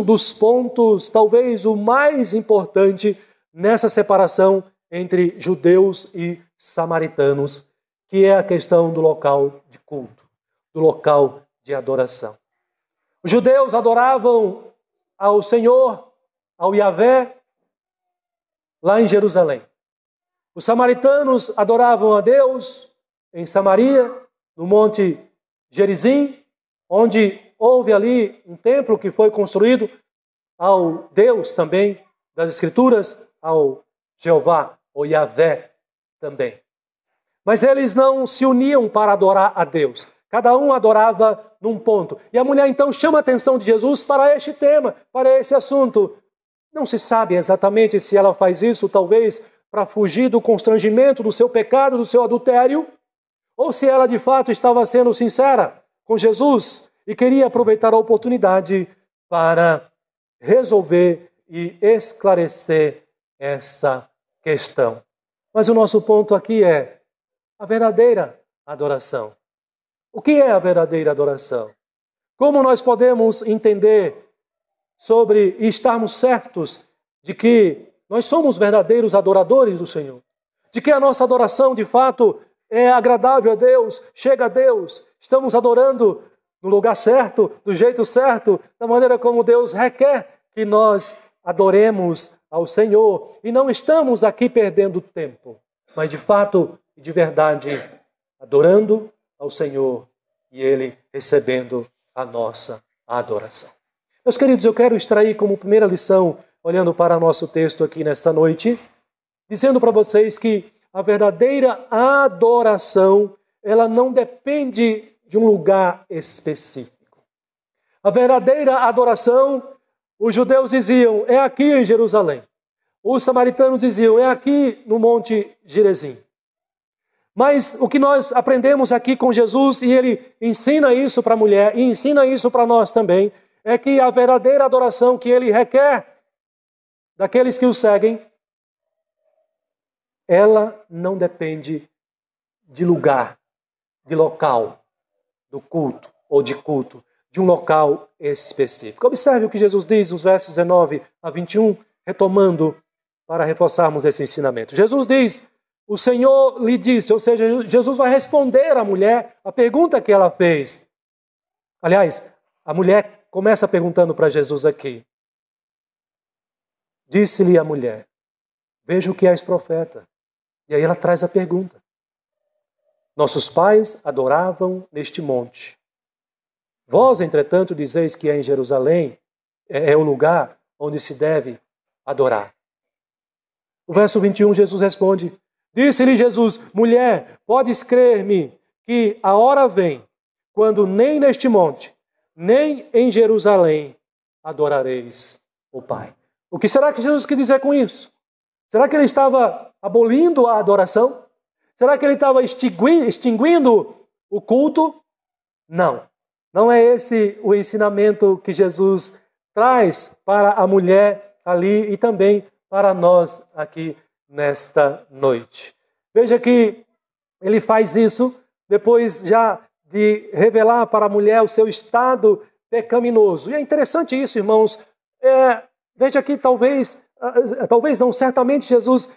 dos pontos, talvez o mais importante, nessa separação entre judeus e samaritanos, que é a questão do local de culto, do local de adoração. Os judeus adoravam ao Senhor, ao Yahvé, lá em Jerusalém. Os samaritanos adoravam a Deus em Samaria, no Monte Gerizim, onde houve ali um templo que foi construído ao Deus também das Escrituras, ao Jeová, ou Yahvé também. Mas eles não se uniam para adorar a Deus. Cada um adorava num ponto. E a mulher então chama a atenção de Jesus para este tema, para esse assunto. Não se sabe exatamente se ela faz isso, talvez para fugir do constrangimento do seu pecado, do seu adultério, ou se ela de fato estava sendo sincera com Jesus e queria aproveitar a oportunidade para resolver e esclarecer essa questão. Mas o nosso ponto aqui é a verdadeira adoração. O que é a verdadeira adoração? Como nós podemos entender sobre e estarmos certos de que nós somos verdadeiros adoradores do Senhor? De que a nossa adoração, de fato, é agradável a Deus, chega a Deus, estamos adorando no lugar certo, do jeito certo, da maneira como Deus requer que nós adoremos ao Senhor. E não estamos aqui perdendo tempo, mas de fato e de verdade adorando ao Senhor e Ele recebendo a nossa adoração. Meus queridos, eu quero extrair como primeira lição, olhando para nosso texto aqui nesta noite, dizendo para vocês que a verdadeira adoração, ela não depende de um lugar específico. A verdadeira adoração, os judeus diziam, é aqui em Jerusalém. Os samaritanos diziam, é aqui no Monte Gerizim. Mas o que nós aprendemos aqui com Jesus, e ele ensina isso para a mulher, e ensina isso para nós também, é que a verdadeira adoração que ele requer daqueles que o seguem, ela não depende de lugar, de local, do culto ou de culto, de um local específico. Observe o que Jesus diz nos versos 19 a 21, retomando para reforçarmos esse ensinamento. Jesus diz, o Senhor lhe disse, ou seja, Jesus vai responder à mulher a pergunta que ela fez. Aliás, a mulher começa perguntando para Jesus aqui. Disse-lhe a mulher, vejo que és profeta. E aí ela traz a pergunta. Nossos pais adoravam neste monte. Vós, entretanto, dizeis que é em Jerusalém, é o lugar onde se deve adorar. O verso 21, Jesus responde, disse-lhe Jesus, mulher, podes crer-me que a hora vem, quando nem neste monte, nem em Jerusalém adorareis o Pai. O que será que Jesus quis dizer com isso? Será que ele estava abolindo a adoração? Será que ele estava extinguindo o culto? Não. Não é esse o ensinamento que Jesus traz para a mulher ali e também para nós aqui nesta noite. Veja que ele faz isso depois já de revelar para a mulher o seu estado pecaminoso. E é interessante isso, irmãos. Veja que talvez não, certamente Jesus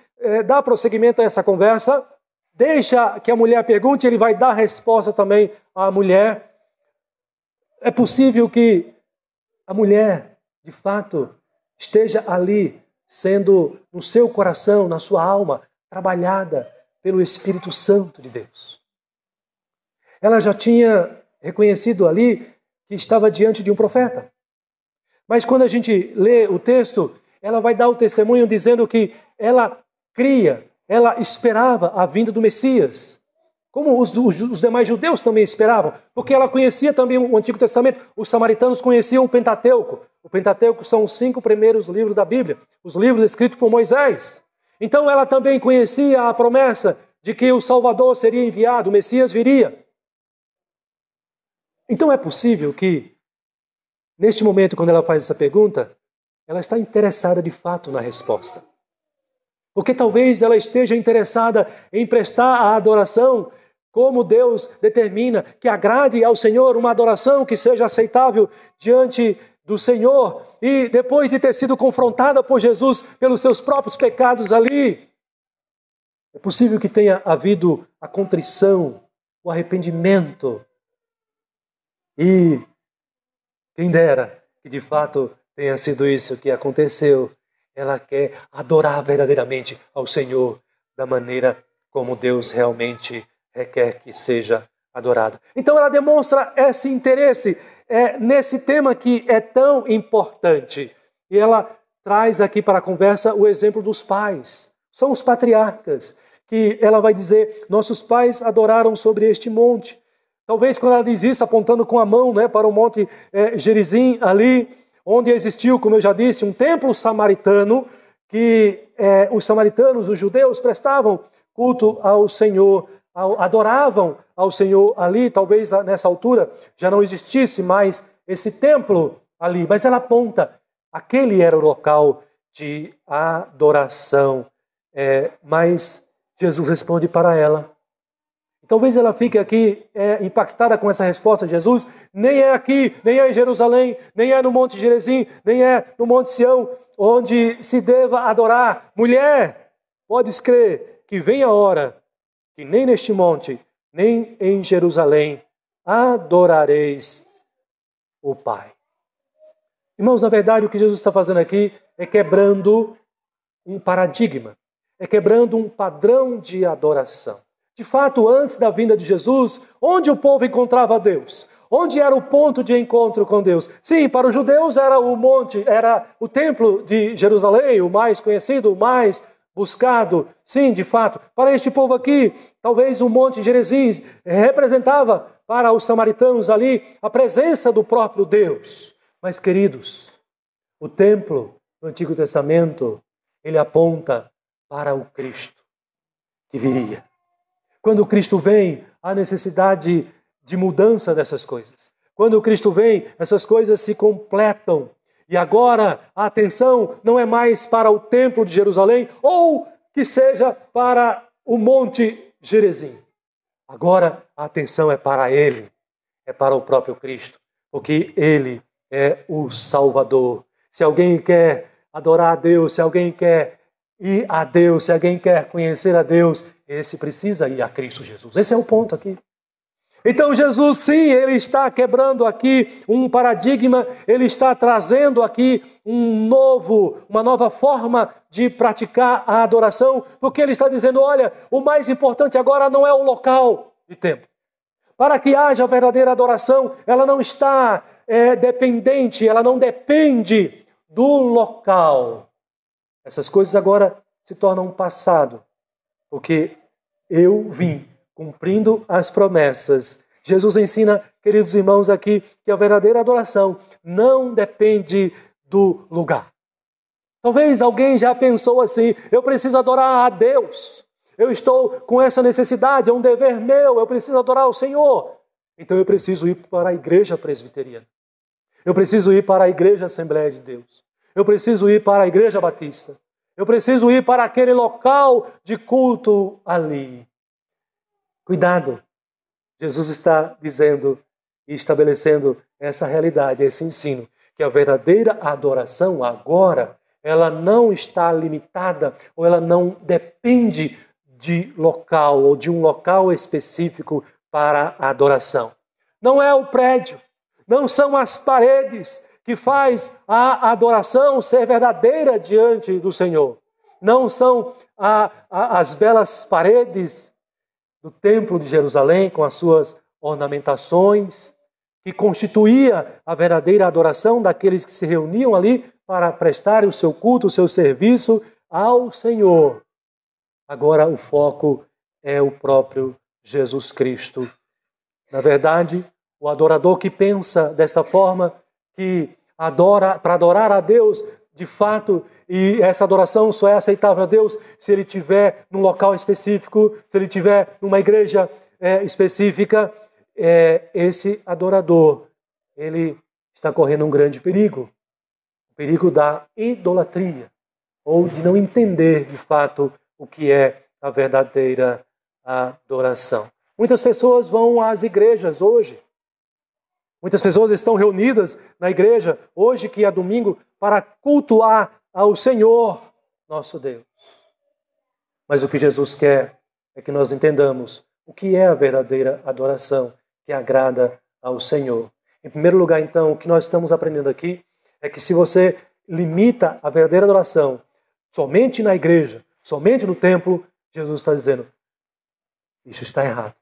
dá prosseguimento a essa conversa, deixa que a mulher pergunte, ele vai dar resposta também à mulher. É possível que a mulher, de fato, esteja ali, sendo no seu coração, na sua alma, trabalhada pelo Espírito Santo de Deus. Ela já tinha reconhecido ali que estava diante de um profeta. Mas quando a gente lê o texto, ela vai dar o testemunho dizendo que ela cria, ela esperava a vinda do Messias. Como os demais judeus também esperavam, porque ela conhecia também o Antigo Testamento. Os samaritanos conheciam o Pentateuco. O Pentateuco são os 5 primeiros livros da Bíblia, os livros escritos por Moisés. Então ela também conhecia a promessa de que o Salvador seria enviado, o Messias viria. Então é possível que, neste momento, quando ela faz essa pergunta, ela está interessada de fato na resposta. Porque talvez ela esteja interessada em prestar a adoração como Deus determina, que agrade ao Senhor, uma adoração que seja aceitável diante do Senhor e depois de ter sido confrontada por Jesus pelos seus próprios pecados ali, é possível que tenha havido a contrição, o arrependimento. E quem dera que de fato tenha sido isso que aconteceu. Ela quer adorar verdadeiramente ao Senhor da maneira como Deus realmente requer que seja adorada. Então ela demonstra esse interesse nesse tema que é tão importante. E ela traz aqui para a conversa o exemplo dos pais. São os patriarcas, que ela vai dizer, nossos pais adoraram sobre este monte. Talvez quando ela diz isso, apontando com a mão para o monte Gerizim ali, onde existiu, como eu já disse, um templo samaritano, que os samaritanos, os judeus, prestavam culto ao Senhor, adoravam ao Senhor ali. Talvez nessa altura já não existisse mais esse templo ali, mas ela aponta, aquele era o local de adoração. Mas Jesus responde para ela. Talvez ela fique aqui impactada com essa resposta de Jesus. Nem é aqui, nem é em Jerusalém, nem é no Monte Gerizim, nem é no Monte Sião, onde se deva adorar. Mulher, podes crer que vem a hora que nem neste monte, nem em Jerusalém, adorareis o Pai. Irmãos, na verdade, o que Jesus está fazendo aqui é quebrando um paradigma, é quebrando um padrão de adoração. De fato, antes da vinda de Jesus, onde o povo encontrava Deus? Onde era o ponto de encontro com Deus? Sim, para os judeus era o monte, era o templo de Jerusalém, o mais conhecido, o mais buscado. Sim, de fato. Para este povo aqui, talvez o monte Gerizim representava para os samaritanos ali a presença do próprio Deus. Mas, queridos, o templo do Antigo Testamento, ele aponta para o Cristo que viria. Quando o Cristo vem, há necessidade de mudança dessas coisas. Quando o Cristo vem, essas coisas se completam. E agora a atenção não é mais para o templo de Jerusalém ou que seja para o monte Gerizim. Agora a atenção é para Ele, é para o próprio Cristo, porque Ele é o Salvador. Se alguém quer adorar a Deus, se alguém quer ir a Deus, se alguém quer conhecer a Deus, esse precisa ir a Cristo Jesus. Esse é o ponto aqui. Então Jesus, sim, ele está quebrando aqui um paradigma, ele está trazendo aqui uma nova forma de praticar a adoração, porque ele está dizendo, olha, o mais importante agora não é o local de templo. Para que haja verdadeira adoração, ela não está dependente, ela não depende do local. Essas coisas agora se tornam passado, porque eu vim cumprindo as promessas. Jesus ensina, queridos irmãos, aqui que a verdadeira adoração não depende do lugar. Talvez alguém já pensou assim, eu preciso adorar a Deus. Eu estou com essa necessidade, é um dever meu, eu preciso adorar o Senhor. Então eu preciso ir para a igreja presbiteriana. Eu preciso ir para a igreja Assembleia de Deus. Eu preciso ir para a igreja batista. Eu preciso ir para aquele local de culto ali. Cuidado. Jesus está dizendo e estabelecendo essa realidade, esse ensino, que a verdadeira adoração agora, ela não está limitada ou ela não depende de local ou de um local específico para a adoração. Não é o prédio, não são as paredes que faz a adoração ser verdadeira diante do Senhor. Não são as belas paredes do Templo de Jerusalém com as suas ornamentações, que constituía a verdadeira adoração daqueles que se reuniam ali para prestarem o seu culto, o seu serviço ao Senhor. Agora o foco é o próprio Jesus Cristo. Na verdade, o adorador que pensa desta forma, que adora, para adorar a Deus, de fato, e essa adoração só é aceitável a Deus se ele estiver num local específico, se ele estiver numa igreja específica, esse adorador, ele está correndo um grande perigo. O perigo da idolatria, ou de não entender, de fato, o que é a verdadeira adoração. Muitas pessoas vão às igrejas hoje Muitas pessoas estão reunidas na igreja, hoje que é domingo, para cultuar ao Senhor, nosso Deus. Mas o que Jesus quer é que nós entendamos o que é a verdadeira adoração que agrada ao Senhor. Em primeiro lugar, então, o que nós estamos aprendendo aqui é que se você limita a verdadeira adoração somente na igreja, somente no templo, Jesus está dizendo, isso está errado.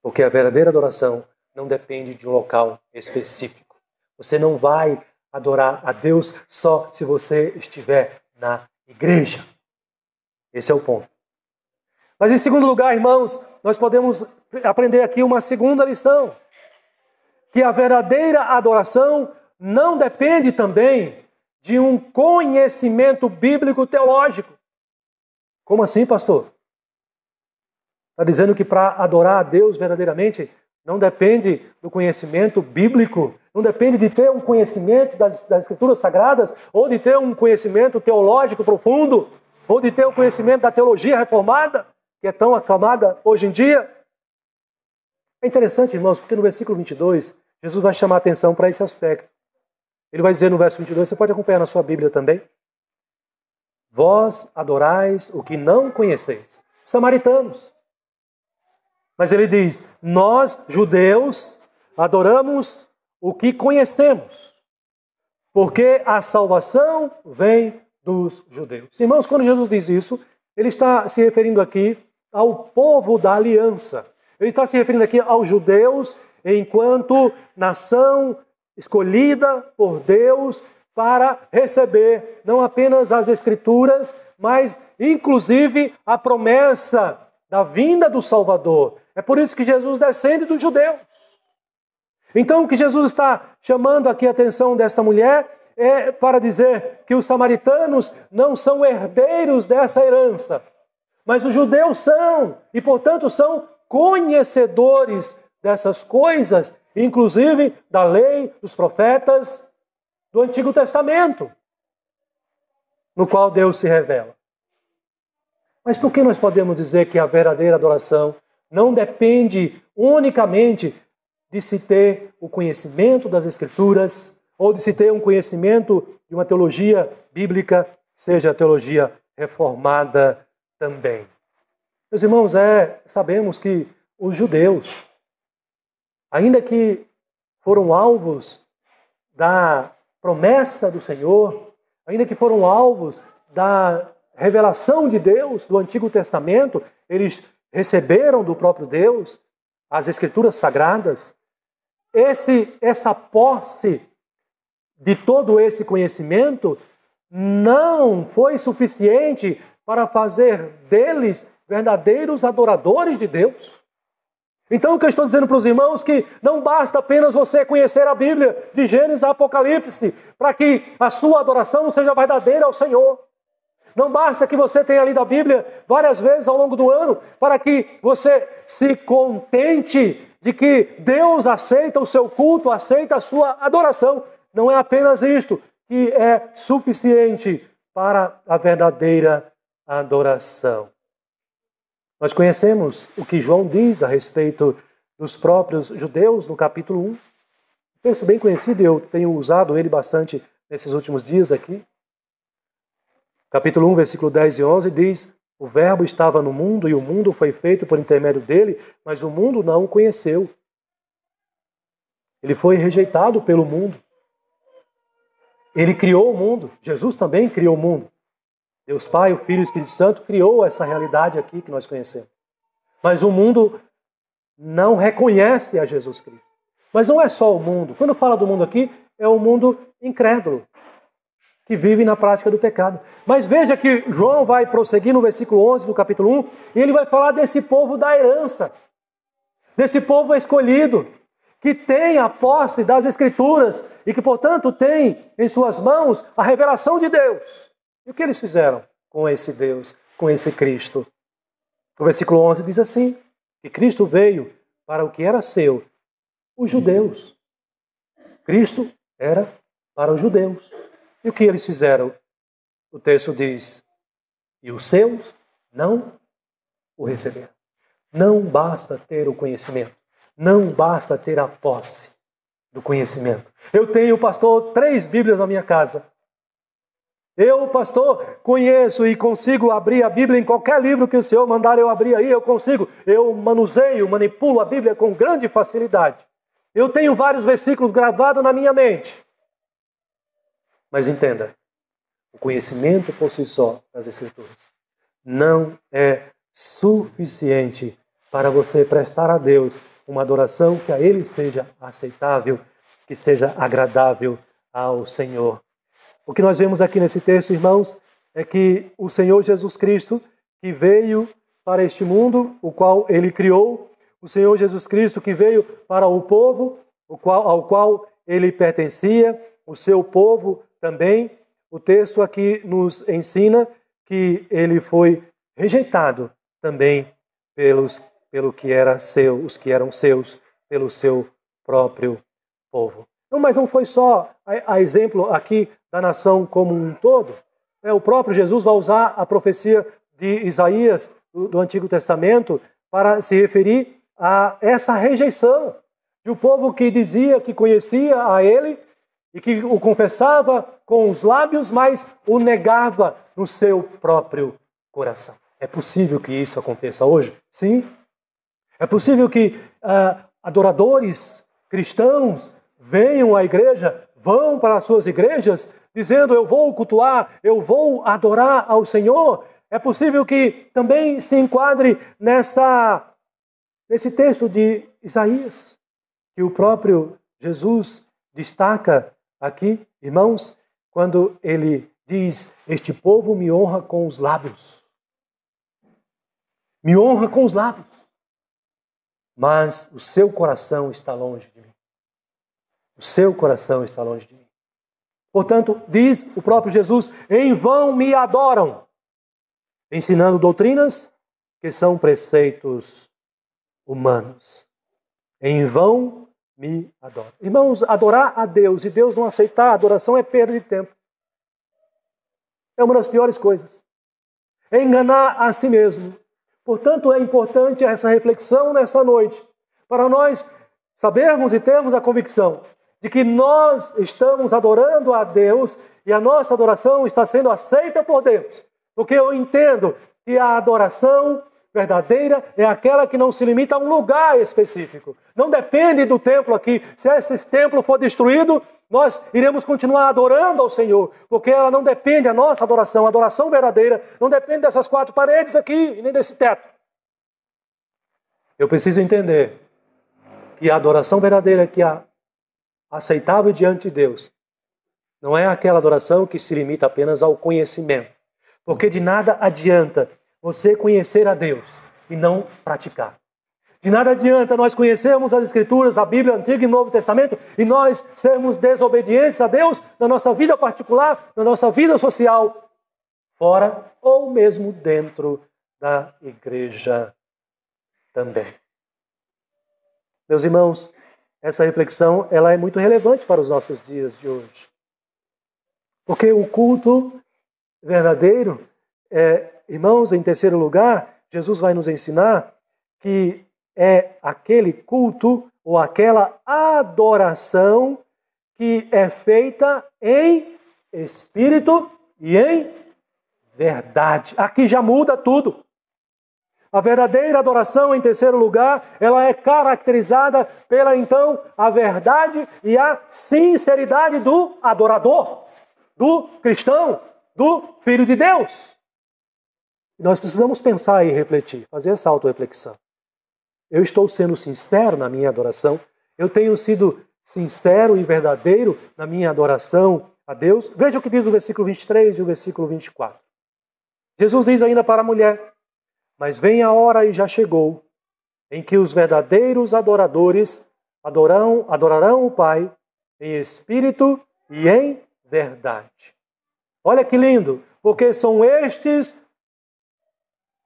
Porque a verdadeira adoração não depende de um local específico. Você não vai adorar a Deus só se você estiver na igreja. Esse é o ponto. Mas em segundo lugar, irmãos, nós podemos aprender aqui uma segunda lição. Que a verdadeira adoração não depende também de um conhecimento bíblico teológico. Como assim, pastor? Está dizendo que para adorar a Deus verdadeiramente não depende do conhecimento bíblico, não depende de ter um conhecimento das Escrituras Sagradas, ou de ter um conhecimento teológico profundo, ou de ter um conhecimento da teologia reformada, que é tão aclamada hoje em dia. É interessante, irmãos, porque no versículo 22, Jesus vai chamar a atenção para esse aspecto. Ele vai dizer no verso 22, você pode acompanhar na sua Bíblia também. Vós adorais o que não conheceis. Samaritanos. Mas ele diz, nós, judeus, adoramos o que conhecemos, porque a salvação vem dos judeus. Irmãos, quando Jesus diz isso, ele está se referindo aqui ao povo da aliança. Ele está se referindo aqui aos judeus enquanto nação escolhida por Deus para receber não apenas as Escrituras, mas inclusive a promessa da vinda do Salvador. É por isso que Jesus descende dos judeus. Então o que Jesus está chamando aqui a atenção dessa mulher é para dizer que os samaritanos não são herdeiros dessa herança, mas os judeus são, e portanto são conhecedores dessas coisas, inclusive da lei, dos profetas, do Antigo Testamento, no qual Deus se revela. Mas por que nós podemos dizer que a verdadeira adoração não depende unicamente de se ter o conhecimento das Escrituras ou de se ter um conhecimento de uma teologia bíblica, seja a teologia reformada também? Meus irmãos, sabemos que os judeus, ainda que foram alvos da promessa do Senhor, ainda que foram alvos da revelação de Deus do Antigo Testamento, eles receberam do próprio Deus as Escrituras Sagradas. Essa posse de todo esse conhecimento não foi suficiente para fazer deles verdadeiros adoradores de Deus. Então o que eu estou dizendo para os irmãos é que não basta apenas você conhecer a Bíblia de Gênesis a Apocalipse para que a sua adoração seja verdadeira ao Senhor. Não basta que você tenha lido a Bíblia várias vezes ao longo do ano para que você se contente de que Deus aceita o seu culto, aceita a sua adoração. Não é apenas isto que é suficiente para a verdadeira adoração. Nós conhecemos o que João diz a respeito dos próprios judeus no capítulo 1. Texto bem conhecido, eu tenho usado ele bastante nesses últimos dias aqui. Capítulo 1, versículo 10 e 11 diz: o verbo estava no mundo e o mundo foi feito por intermédio dele, mas o mundo não o conheceu. Ele foi rejeitado pelo mundo. Ele criou o mundo. Jesus também criou o mundo. Deus Pai, o Filho e o Espírito Santo criou essa realidade aqui que nós conhecemos. Mas o mundo não reconhece a Jesus Cristo. Mas não é só o mundo. Quando fala do mundo aqui, é o mundo incrédulo, que vive na prática do pecado. Mas veja que João vai prosseguir no versículo 11 do capítulo 1, e ele vai falar desse povo da herança, desse povo escolhido, que tem a posse das Escrituras e que, portanto, tem em suas mãos a revelação de Deus. E o que eles fizeram com esse Deus, com esse Cristo? O versículo 11 diz assim, que Cristo veio para o que era seu, os judeus. Cristo era para os judeus. E o que eles fizeram? O texto diz, e os seus não o receberam. Não basta ter o conhecimento, não basta ter a posse. do conhecimento. Eu tenho, pastor, 3 Bíblias na minha casa. Eu, pastor, conheço e consigo abrir a Bíblia em qualquer livro que o Senhor mandar eu abrir aí, eu consigo. Eu manuseio, manipulo a Bíblia com grande facilidade. Eu tenho vários versículos gravados na minha mente. Mas entenda, o conhecimento por si só das Escrituras não é suficiente para você prestar a Deus uma adoração que a Ele seja aceitável, que seja agradável ao Senhor. O que nós vemos aqui nesse texto, irmãos, é que o Senhor Jesus Cristo, que veio para este mundo, o qual Ele criou, o Senhor Jesus Cristo que veio para o povo ao qual Ele pertencia, o seu povo também. O texto aqui nos ensina que Ele foi rejeitado também pelo que era seu, os que eram seus, pelo seu próprio povo. Não, mas não foi só a exemplo aqui da nação como um todo. O próprio Jesus vai usar a profecia de Isaías do Antigo Testamento para se referir a essa rejeição de um povo que dizia que conhecia a Ele e que o confessava com os lábios, mas o negava no seu próprio coração. É possível que isso aconteça hoje? Sim. É possível que adoradores cristãos venham à igreja, vão para as suas igrejas, dizendo: eu vou cultuar, eu vou adorar ao Senhor. É possível que também se enquadre nesse texto de Isaías, que o próprio Jesus destaca aqui, irmãos, quando ele diz: este povo me honra com os lábios. Me honra com os lábios, mas o seu coração está longe de mim. O seu coração está longe de mim. Portanto, diz o próprio Jesus: em vão me adoram, ensinando doutrinas que são preceitos humanos. Em vão me adoram. Irmãos, adorar a Deus e Deus não aceitar a adoração é perda de tempo. É uma das piores coisas. É enganar a si mesmo. Portanto, é importante essa reflexão nesta noite, para nós sabermos e termos a convicção de que nós estamos adorando a Deus e a nossa adoração está sendo aceita por Deus. Porque eu entendo que a adoração verdadeira é aquela que não se limita a um lugar específico. Não depende do templo aqui. Se esse templo for destruído, nós iremos continuar adorando ao Senhor, porque ela não depende, a nossa adoração, a adoração verdadeira, não depende dessas 4 paredes aqui e nem desse teto. Eu preciso entender que a adoração verdadeira que é aceitável diante de Deus não é aquela adoração que se limita apenas ao conhecimento, porque de nada adianta você conhecer a Deus e não praticar. De nada adianta nós conhecermos as Escrituras, a Bíblia, Antigo e Novo Testamento, e nós sermos desobedientes a Deus na nossa vida particular, na nossa vida social, fora ou mesmo dentro da igreja também. Meus irmãos, essa reflexão ela é muito relevante para os nossos dias de hoje. Porque o culto verdadeiro, irmãos, em terceiro lugar, Jesus vai nos ensinar que é aquele culto ou aquela adoração que é feita em espírito e em verdade. Aqui já muda tudo. A verdadeira adoração, em terceiro lugar, ela é caracterizada pela, então, a verdade e a sinceridade do adorador, do cristão, do Filho de Deus. E nós precisamos pensar e refletir, fazer essa autorreflexão. Eu estou sendo sincero na minha adoração? Eu tenho sido sincero e verdadeiro na minha adoração a Deus? Veja o que diz o versículo 23 e o versículo 24. Jesus diz ainda para a mulher: mas vem a hora e já chegou, em que os verdadeiros adoradores adorarão o Pai em espírito e em verdade. Olha que lindo, porque são estes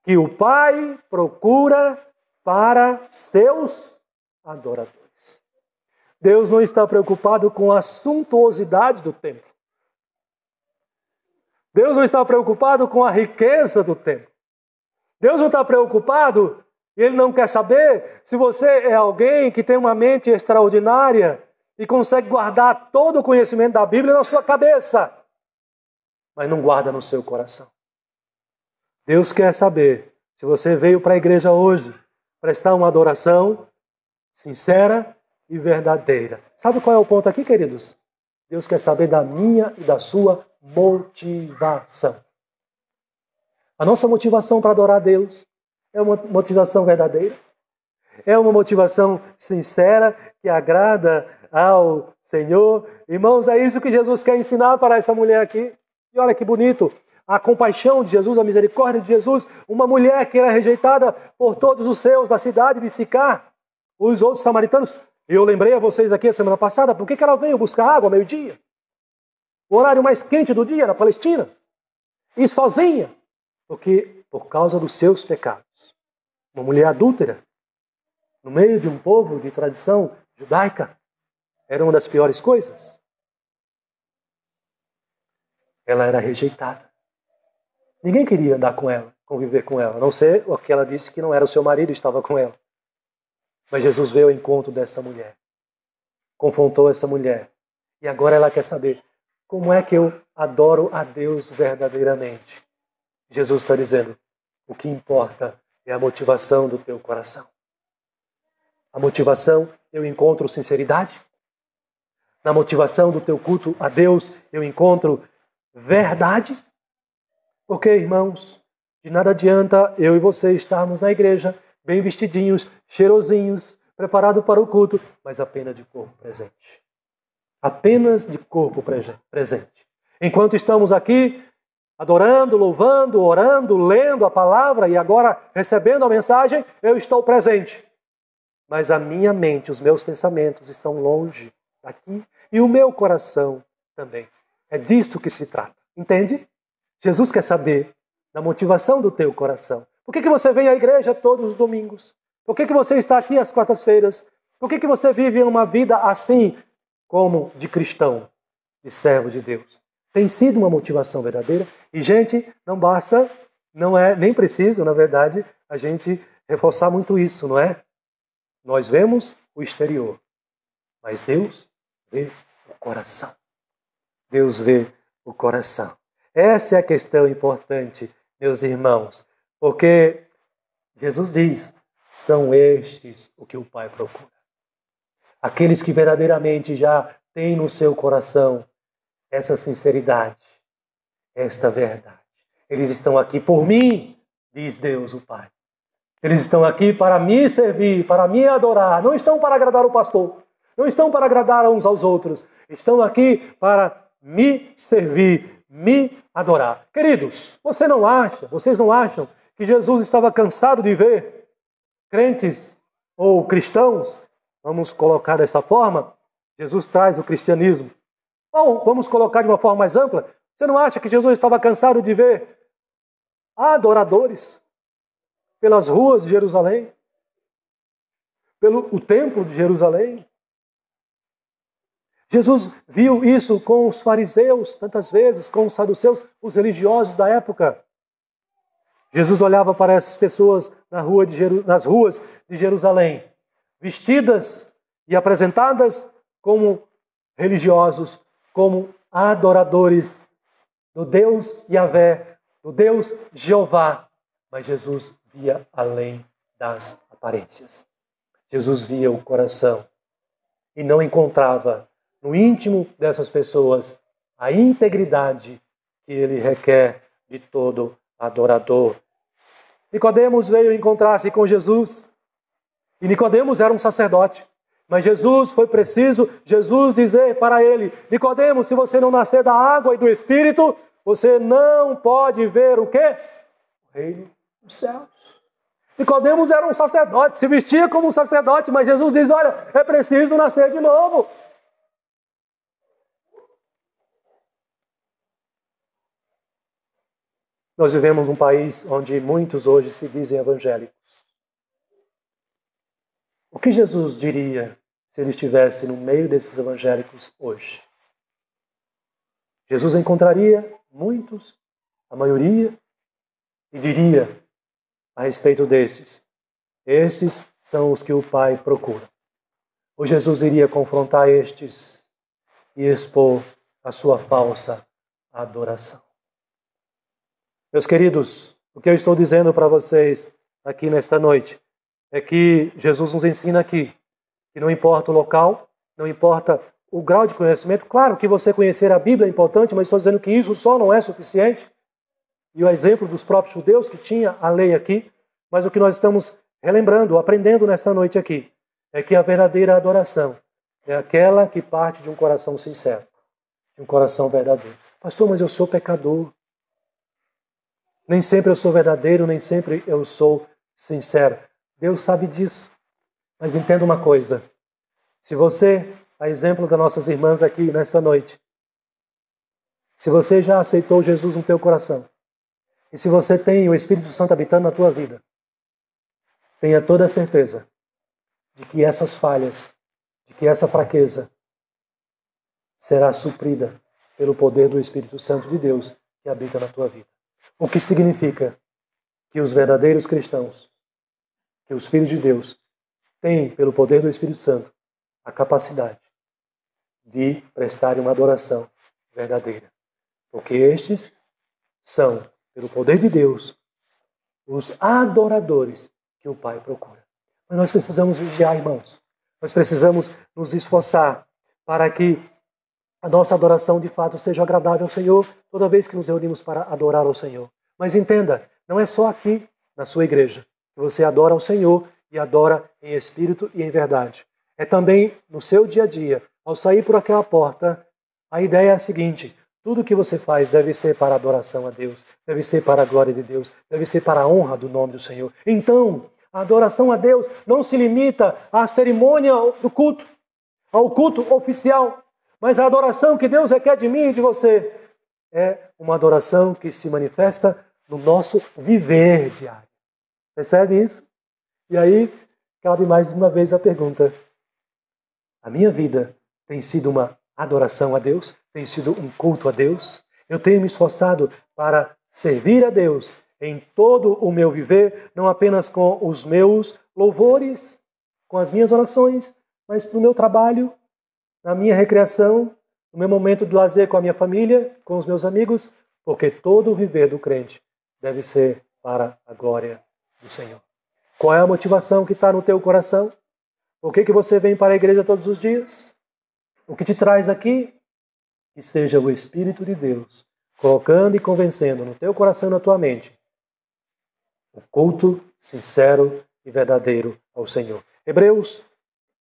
que o Pai procura para seus adoradores. Deus não está preocupado com a suntuosidade do templo. Deus não está preocupado com a riqueza do templo. Deus não está preocupado e Ele não quer saber se você é alguém que tem uma mente extraordinária e consegue guardar todo o conhecimento da Bíblia na sua cabeça, mas não guarda no seu coração. Deus quer saber se você veio para a igreja hoje prestar uma adoração sincera e verdadeira. Sabe qual é o ponto aqui, queridos? Deus quer saber da minha e da sua motivação. A nossa motivação para adorar a Deus é uma motivação verdadeira? É uma motivação sincera que agrada ao Senhor? Irmãos, é isso que Jesus quer ensinar para essa mulher aqui. E olha que bonito, a compaixão de Jesus, a misericórdia de Jesus, uma mulher que era rejeitada por todos os seus da cidade de Sicar, os outros samaritanos. Eu lembrei a vocês aqui a semana passada, por que ela veio buscar água ao meio-dia? O horário mais quente do dia na Palestina. E sozinha. Porque por causa dos seus pecados. Uma mulher adúltera, no meio de um povo de tradição judaica, era uma das piores coisas. Ela era rejeitada. Ninguém queria andar com ela, conviver com ela, a não ser o que ela disse que não era o seu marido e estava com ela. Mas Jesus veio ao encontro dessa mulher, confrontou essa mulher, e agora ela quer saber como é que eu adoro a Deus verdadeiramente. Jesus está dizendo, o que importa é a motivação do teu coração. A motivação, eu encontro sinceridade. Na motivação do teu culto a Deus, eu encontro verdade. Porque, irmãos, de nada adianta eu e você estarmos na igreja, bem vestidinhos, cheirosinhos, preparados para o culto, mas apenas de corpo presente. Apenas de corpo presente. Enquanto estamos aqui, adorando, louvando, orando, lendo a palavra e agora recebendo a mensagem, eu estou presente. Mas a minha mente, os meus pensamentos estão longe daqui e o meu coração também. É disso que se trata. Entende? Jesus quer saber da motivação do teu coração. Por que você vem à igreja todos os domingos? Por que você está aqui às quartas-feiras? Por que você vive uma vida assim, como de cristão, de servo de Deus? Tem sido uma motivação verdadeira. E, gente, não basta, não é nem preciso, na verdade, a gente reforçar muito isso, não é? Nós vemos o exterior, mas Deus vê o coração. Deus vê o coração. Essa é a questão importante, meus irmãos, porque Jesus diz, são estes o que o Pai procura. Aqueles que verdadeiramente já têm no seu coração essa sinceridade, esta verdade. Eles estão aqui por mim, diz Deus o Pai. Eles estão aqui para me servir, para me adorar. Não estão para agradar o pastor. Não estão para agradar uns aos outros. Estão aqui para me servir, me adorar. Queridos, vocês não acham que Jesus estava cansado de ver crentes ou cristãos, vamos colocar dessa forma, Jesus traz o cristianismo. Ou vamos colocar de uma forma mais ampla, você não acha que Jesus estava cansado de ver adoradores pelas ruas de Jerusalém, pelo templo de Jerusalém? Jesus viu isso com os fariseus, tantas vezes, com os saduceus, os religiosos da época. Jesus olhava para essas pessoas nas ruas de Jerusalém, vestidas e apresentadas como religiosos, como adoradores do Deus Yahvé, do Deus Jeová. Mas Jesus via além das aparências. Jesus via o coração e não encontrava no íntimo dessas pessoas a integridade que ele requer de todo adorador. Nicodemos veio encontrar-se com Jesus e Nicodemos era um sacerdote. Mas foi preciso Jesus dizer para ele, Nicodemos, se você não nascer da água e do Espírito, você não pode ver o quê? O reino dos céus. Nicodemos era um sacerdote, se vestia como um sacerdote, mas Jesus diz, olha, é preciso nascer de novo. Nós vivemos um país onde muitos hoje se dizem evangélicos. O que Jesus diria se ele estivesse no meio desses evangélicos hoje? Jesus encontraria muitos, a maioria, e diria a respeito destes: esses são os que o Pai procura. ou Jesus iria confrontar estes e expor a sua falsa adoração? Meus queridos, o que eu estou dizendo para vocês aqui nesta noite é que Jesus nos ensina aqui que não importa o local, não importa o grau de conhecimento. Claro que você conhecer a Bíblia é importante, mas estou dizendo que isso só não é suficiente. E o exemplo dos próprios judeus que tinha a lei aqui, mas o que nós estamos relembrando, aprendendo nesta noite aqui, é que a verdadeira adoração é aquela que parte de um coração sincero, de um coração verdadeiro. Pastor, mas eu sou pecador. Nem sempre eu sou verdadeiro, nem sempre eu sou sincero. Deus sabe disso. Mas entenda uma coisa. Se você, a exemplo das nossas irmãs aqui nessa noite, se você já aceitou Jesus no teu coração, e se você tem o Espírito Santo habitando na tua vida, tenha toda a certeza de que essas falhas, de que essa fraqueza será suprida pelo poder do Espírito Santo de Deus que habita na tua vida. O que significa que os verdadeiros cristãos, que os filhos de Deus, têm, pelo poder do Espírito Santo, a capacidade de prestar uma adoração verdadeira. Porque estes são, pelo poder de Deus, os adoradores que o Pai procura. Mas nós precisamos vigiar, irmãos. Nós precisamos nos esforçar para que a nossa adoração de fato seja agradável ao Senhor toda vez que nos reunimos para adorar ao Senhor. Mas entenda, não é só aqui na sua igreja que você adora ao Senhor e adora em espírito e em verdade. É também no seu dia a dia, ao sair por aquela porta, a ideia é a seguinte: tudo que você faz deve ser para a adoração a Deus, deve ser para a glória de Deus, deve ser para a honra do nome do Senhor. Então, a adoração a Deus não se limita à cerimônia do culto, ao culto oficial, mas a adoração que Deus requer de mim e de você é uma adoração que se manifesta no nosso viver diário. Percebe isso? E aí, cabe mais uma vez a pergunta: a minha vida tem sido uma adoração a Deus? Tem sido um culto a Deus? Eu tenho me esforçado para servir a Deus em todo o meu viver, não apenas com os meus louvores, com as minhas orações, mas no meu trabalho, na minha recreação, no meu momento de lazer com a minha família, com os meus amigos, porque todo o viver do crente deve ser para a glória do Senhor. Qual é a motivação que está no teu coração? Por que você vem para a igreja todos os dias? O que te traz aqui? Que seja o Espírito de Deus colocando e convencendo no teu coração e na tua mente o culto sincero e verdadeiro ao Senhor. Hebreus,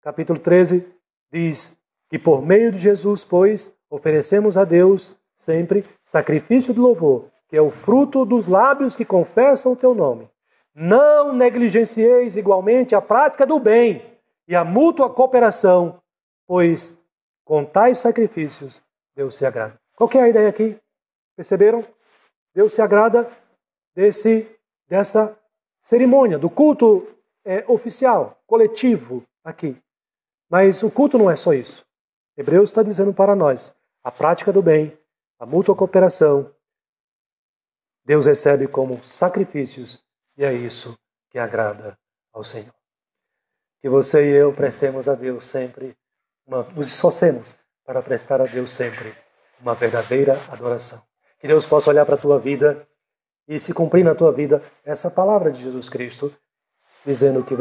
capítulo 13, diz que por meio de Jesus, pois, oferecemos a Deus sempre sacrifício de louvor, que é o fruto dos lábios que confessam o teu nome. Não negligencieis igualmente a prática do bem e a mútua cooperação, pois com tais sacrifícios Deus se agrada. Qual que é a ideia aqui? Perceberam? Deus se agrada dessa cerimônia, do culto oficial, coletivo aqui. Mas o culto não é só isso. Hebreus está dizendo para nós, a prática do bem, a mútua cooperação, Deus recebe como sacrifícios e é isso que agrada ao Senhor. Que você e eu prestemos a Deus sempre, nos esforcemos para prestar a Deus sempre uma verdadeira adoração. Que Deus possa olhar para a tua vida e se cumprir na tua vida essa palavra de Jesus Cristo, dizendo que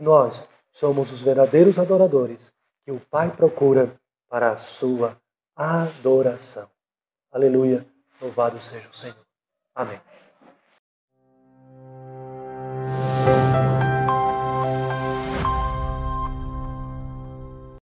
nós somos os verdadeiros adoradores que o Pai procura para a sua adoração. Aleluia, louvado seja o Senhor. Amém.